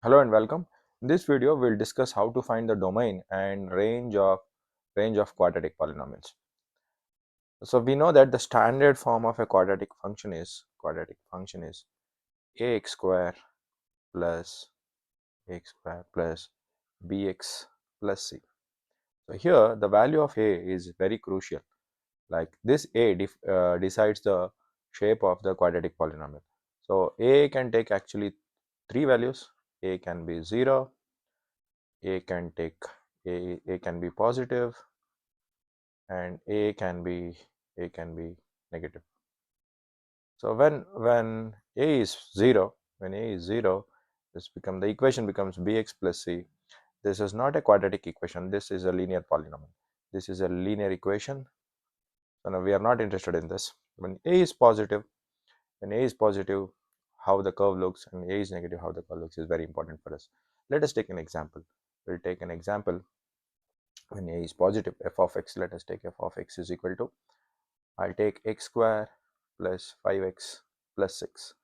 Hello and welcome. In this video, we'll discuss how to find the domain and range of quadratic polynomials. So we know that the standard form of a quadratic function is ax square plus bx plus c. So here the value of a is very crucial. Like this a decides the shape of the quadratic polynomial. So a can take actually three values. A can be 0, a can take a can be positive, and a can be negative. So when a is 0, the equation becomes bx plus c. This is not a quadratic equation, this is a linear polynomial. This is a linear equation. So now we are not interested in this. When a is positive, how the curve looks, and a is negative, how the curve looks is very important for us. Let us take an example. We'll take an example. When a is positive, f of x, let us take f of x is equal to, I'll take x square plus 5x plus 6.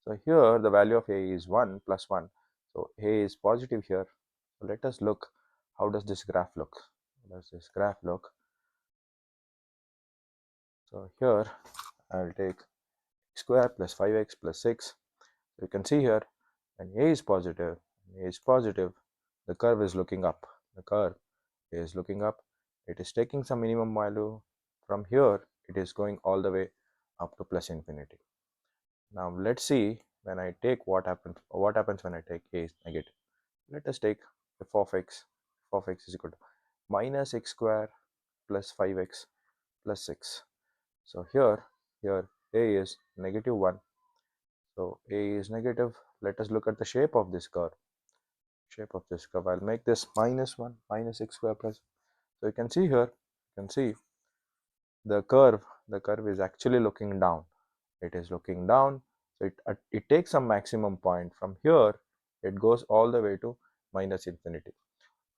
So here the value of a is 1 plus 1. So a is positive here. So let us look, how does this graph look? So here I'll take x square plus 5x plus 6. So you can see here, when a is positive, the curve is looking up. The curve is looking up. It is taking some minimum value. From here it is going all the way up to plus infinity. Now let's see, when I take what happens when I take a is negative. Let us take f of x. Is equal to minus x square plus 5x plus 6. So here a is negative 1. So a is negative. Let us look at the shape of this curve. I'll make this minus 1, minus x square plus. So you can see here, the curve is actually looking down. It is looking down. So it takes some maximum point. From here it goes all the way to minus infinity.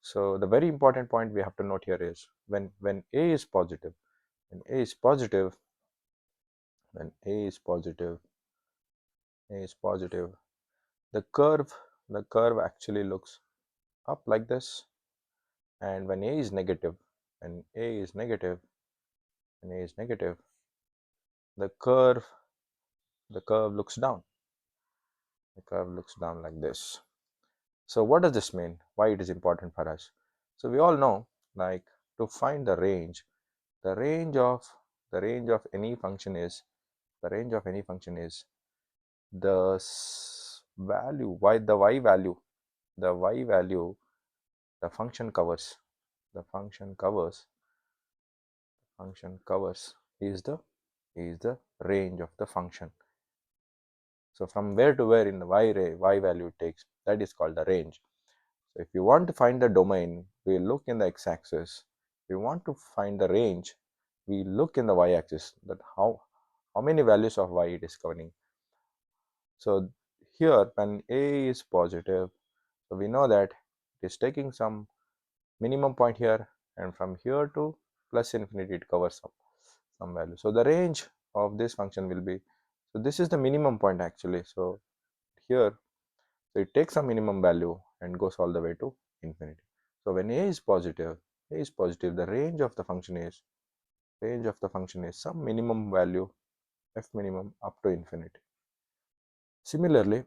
So the very important point we have to note here is, when a is positive, when a is positive when a is positive the curve actually looks up like this. And when a is negative, when a is negative the curve looks down. Like this. So what does this mean? Why it is important for us? So we all know, like, to find the range of any function is the value y the y value the y value the function covers is the range of the function. So from where to where in the y value it takes, that is called the range. So if you want to find the domain, we look in the x-axis. If you want to find the range, we look in the y-axis, that how many values of y it is covering. So here, when a is positive, so we know that it is taking some minimum point here, and from here to plus infinity it covers some value. So the range of this function will be, so this is the minimum point actually. So here, so it takes some minimum value and goes all the way to infinity. So when a is positive, the range of the function is some minimum value, f minimum, up to infinity. Similarly,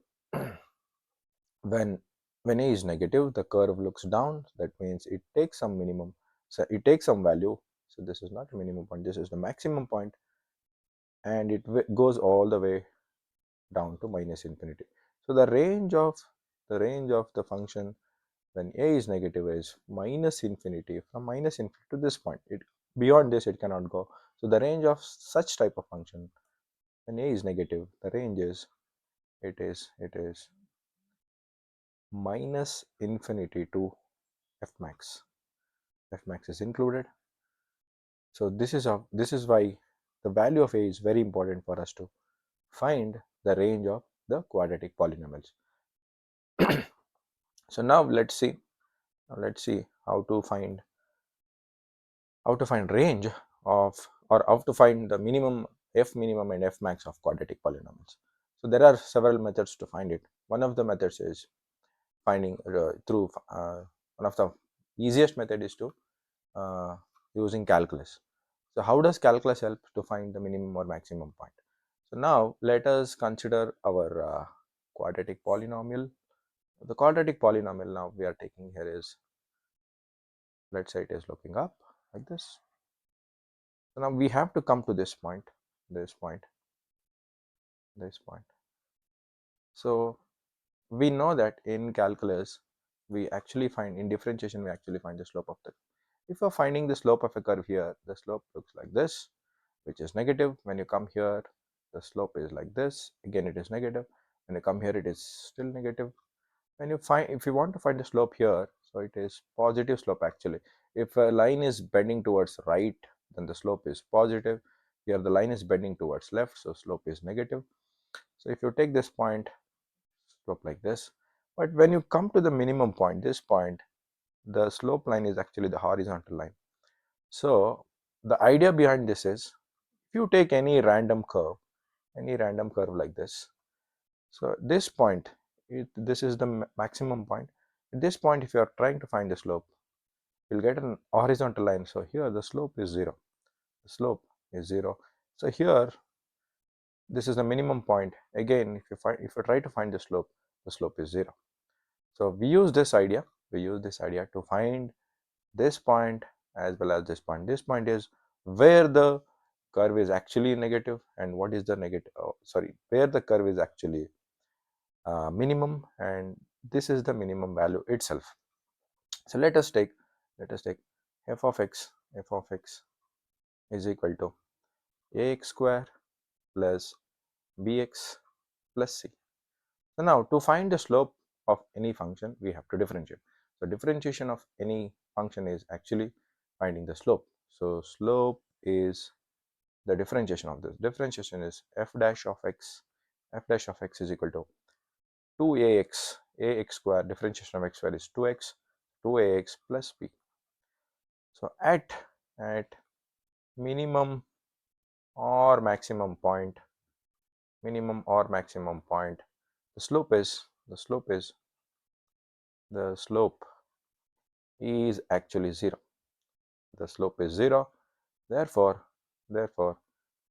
when a is negative, the curve looks down. That means it takes some minimum, so it takes some value. So this is not a minimum point, this is the maximum point, and it goes all the way down to minus infinity. So the range of the function when a is negative is minus infinity, from minus infinity to this point. It beyond this it cannot go. So the range of such type of function when a is negative, the range is minus infinity to f max. F max is included. So this is why the value of a is very important for us to find the range of the quadratic polynomials. So now let's see how to find range of, or how to find the minimum, f minimum and f max of quadratic polynomials. So there are several methods to find it. One of the methods is finding through one of the easiest method is to using calculus. So how does calculus help to find the minimum or maximum point? So now let us consider our quadratic polynomial. The quadratic polynomial now we are taking here is, let's say it is looking up like this. So now we have to come to this point, this point, this point. So we know that in calculus we actually find, in differentiation we actually find the slope of the, if you're finding the slope of a curve here, the slope looks like this, which is negative. When you come here, the slope is like this, again it is negative. When you come here, it is still negative. When you find, if you want to find the slope here, so it is positive slope actually. If a line is bending towards right, then the slope is positive. Here the line is bending towards left, so slope is negative. So if you take this point, slope like this. But when you come to the minimum point, this point, the slope line is actually the horizontal line. So the idea behind this is, if you take any random curve like this, so this point, this is the maximum point. At this point, if you are trying to find the slope, you'll get an horizontal line. So here the slope is 0. The slope is 0. So here, this is the minimum point. Again, if you try to find the slope is 0. So we use this idea to find this point as well as this point. This point is where the curve is actually negative, and what is the negative, where the curve is actually minimum, and this is the minimum value itself. So let us take f of x is equal to ax square plus bx plus c. So now to find the slope of any function, we have to differentiate. So differentiation of any function is actually finding the slope. So slope is the differentiation of this. Differentiation is f dash of x is equal to 2ax square. Differentiation of x square is 2x, 2ax plus b. So at minimum or maximum point, the slope is actually 0. The slope is 0. Therefore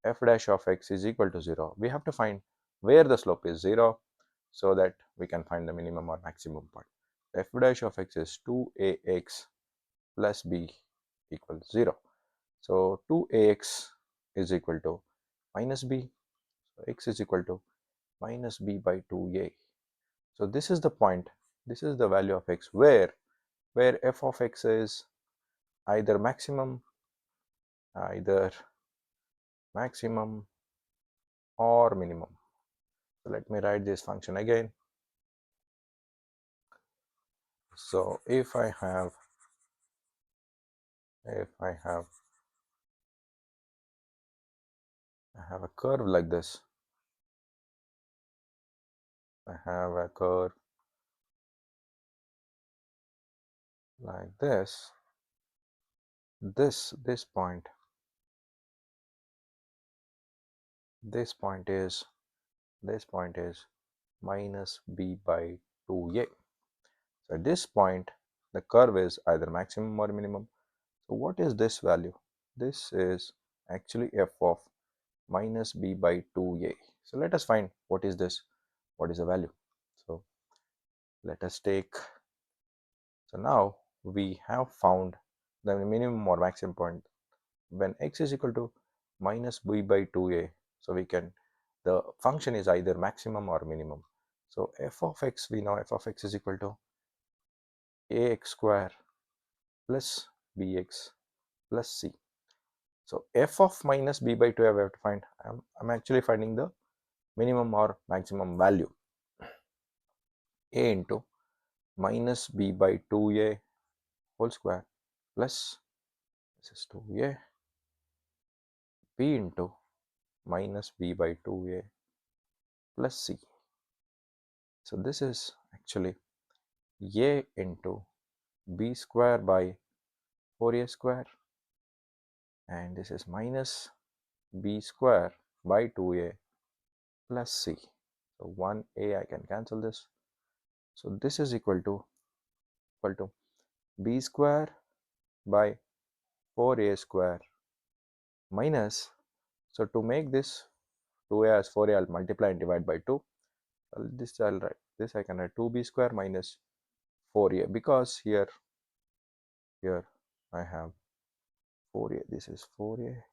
f dash of x is equal to 0. We have to find where the slope is 0 so that we can find the minimum or maximum point. F dash of x is 2ax plus b equals 0. So 2ax is equal to minus b. So x is equal to minus b by 2a. So this is the point, this is the value of x where f of x is either maximum or minimum. So let me write this function again. So if I have a curve like this, I have a curve like this, this point is minus b by 2a. So at this point the curve is either maximum or minimum. So what is this value? This is actually f of minus b by 2a. So let us find what is this, what is the value. So let us take, so now we have found the minimum or maximum point when x is equal to minus b by 2a. So we can, the function is either maximum or minimum. So f of x, we know f of x is equal to ax square plus bx plus c. So f of minus b by 2 I have to find. I'm actually finding the minimum or maximum value. A into minus b by 2a whole square plus, this is 2a, b into minus b by 2a plus c. So this is actually a into b square by 4a square, and this is minus b square by 2a plus c. So 1a I can cancel this. So this is equal to b square by 4a square minus, so to make this 2a as 4a, I'll multiply and divide by 2. This I'll write, this I can write 2b square minus 4a, because here I have 4a, this is 4a.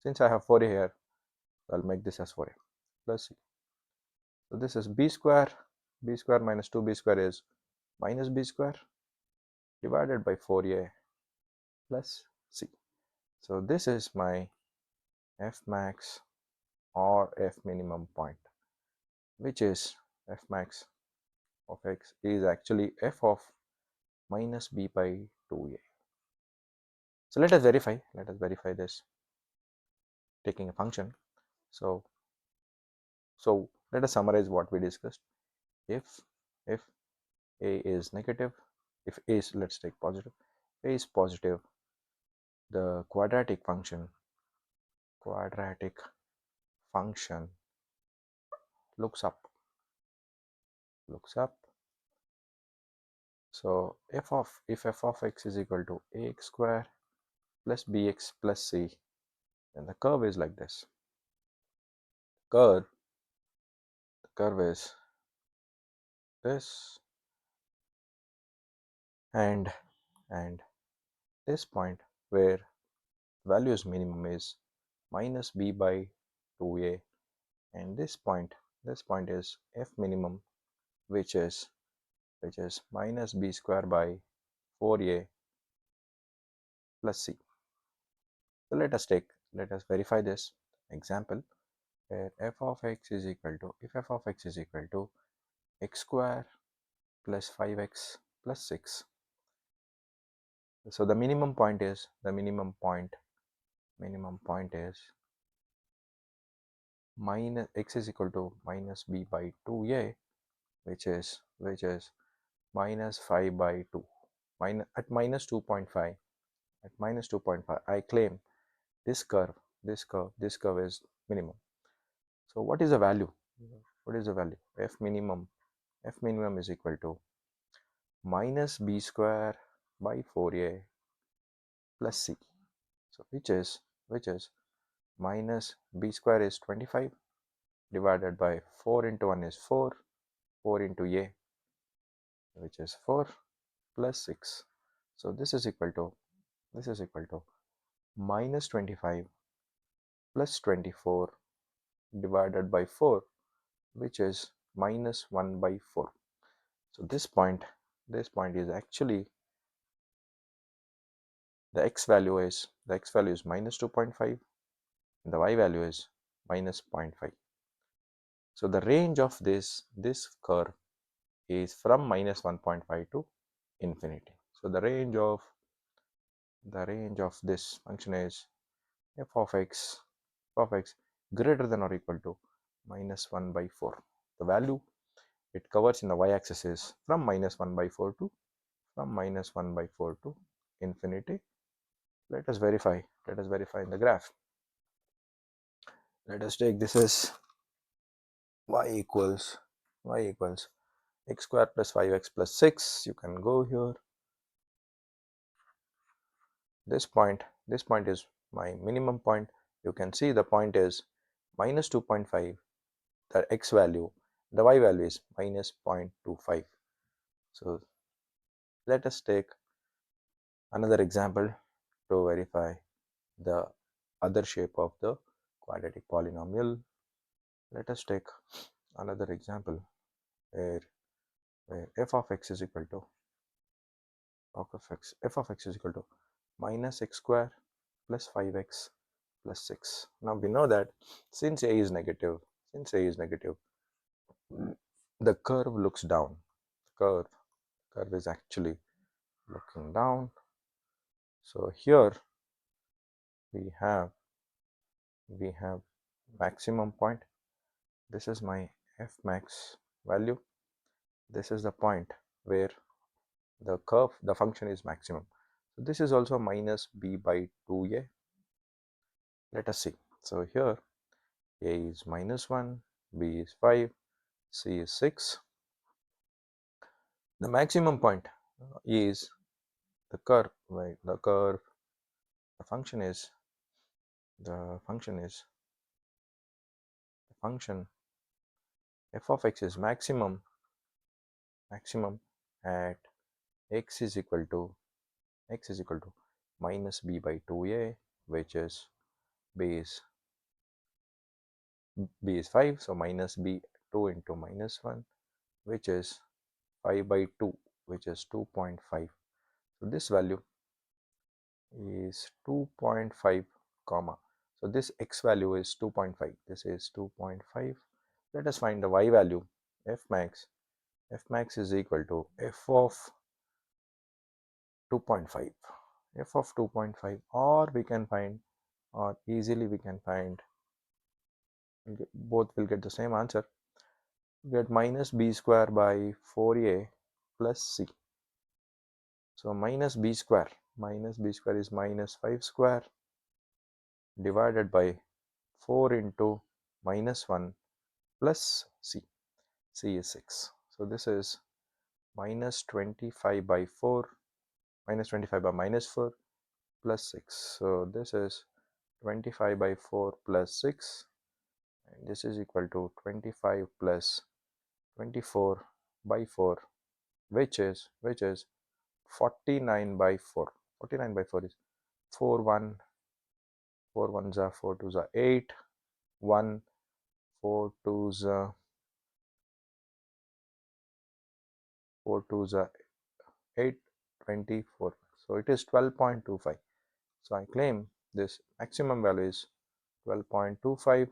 Since I have 4a here, I'll make this as 4a plus c. So this is b square minus 2b square is minus b square divided by 4a plus c. So this is my f max or f minimum point, which is f max of x is actually f of minus b by 2a. So let us verify this taking a function. So let us summarize what we discussed. If a is negative, if a is, let's take positive, a is positive, the quadratic function looks up. So if f of x is equal to ax square plus bx plus c, then the curve is like this. The curve is this, and this point where value is minimum is minus b by 2a, and this point is f minimum, which is minus b square by 4a plus c. So let us verify this example where f of x is equal to, if f of x is equal to x square plus 5x plus 6, so the minimum point is minus x is equal to minus b by 2a, which is minus 5 by 2, at minus 2.5. I claim this curve is minimum. So what is the value? F minimum is equal to minus b square by 4a plus c. So which is minus b square is 25 divided by 4 into 1 is 4 into a, which is 4 plus 6. So this is equal to minus 25 plus 24 divided by 4, which is minus 1 by 4. So this point is actually, the x value is minus 2.5 and the y value is minus 0.5. So the range of this curve is from minus 1.5 to infinity. So the range of this function is f of x greater than or equal to minus 1 by 4. The value it covers in the y-axis is from minus 1 by 4 to infinity. Let us verify in the graph. Let us take this as y equals x square plus 5x plus 6. You can go here. This point is my minimum point. You can see the point is minus 2.5, the x value, the y value is minus 0.25. So let us take another example to verify the other shape of the quadratic polynomial. Let us take another example where f of x is equal to minus x square plus 5x plus 6. Now we know that since a is negative, the curve looks down. Curve is actually looking down. So here we have maximum point. This is my f max value. This is the point where the function is maximum. So this is also minus b by 2a. Let us see. So here a is minus 1, B is 5, C is 6. The maximum point is the curve, right? The curve, the function is f of x is maximum at x is equal to minus b by 2a, which is b is 5, so minus b 2 into minus 1, which is 5 by 2, which is 2.5. So this value is 2.5 comma, so this x value is 2.5, this is 2.5. Let us find the y value. F max is equal to f of 2.5, or we can find, or easily we can find, both will get the same answer. Get minus b square by 4a plus c. So minus b square is minus 5 square divided by 4 into minus 1 plus c. C is 6. So this is minus 25 by 4, minus 25 by minus 4 plus 6. So this is 25 by 4 plus 6, and this is equal to 25 plus 24 by 4, which is 49 by 4. 49 by 4 is 4 1, 4 1s are 4 2s are 8, 1, 4 2s are 8, 24. So it is 12.25. So I claim this maximum value is 12.25.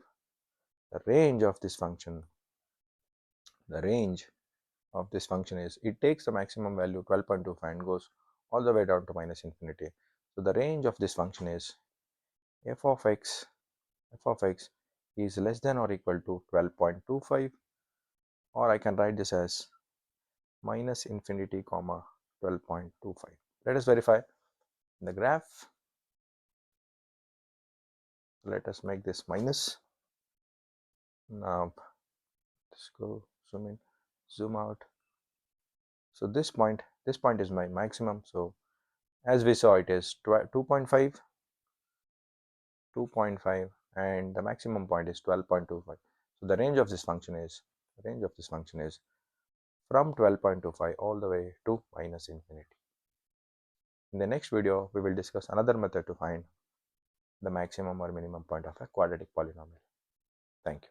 The range of this function is, it takes the maximum value 12.25 and goes all the way down to minus infinity. So the range of this function is f of x is less than or equal to 12.25, or I can write this as minus infinity comma 12.25. Let us verify the graph. Let us make this minus. Now let's go zoom in, zoom out. So this point is my maximum. So as we saw, it is 2.5, and the maximum point is 12.25. So the range of this function is from 12.25 all the way to minus infinity. In the next video, we will discuss another method to find the maximum or minimum point of a quadratic polynomial. Thank you.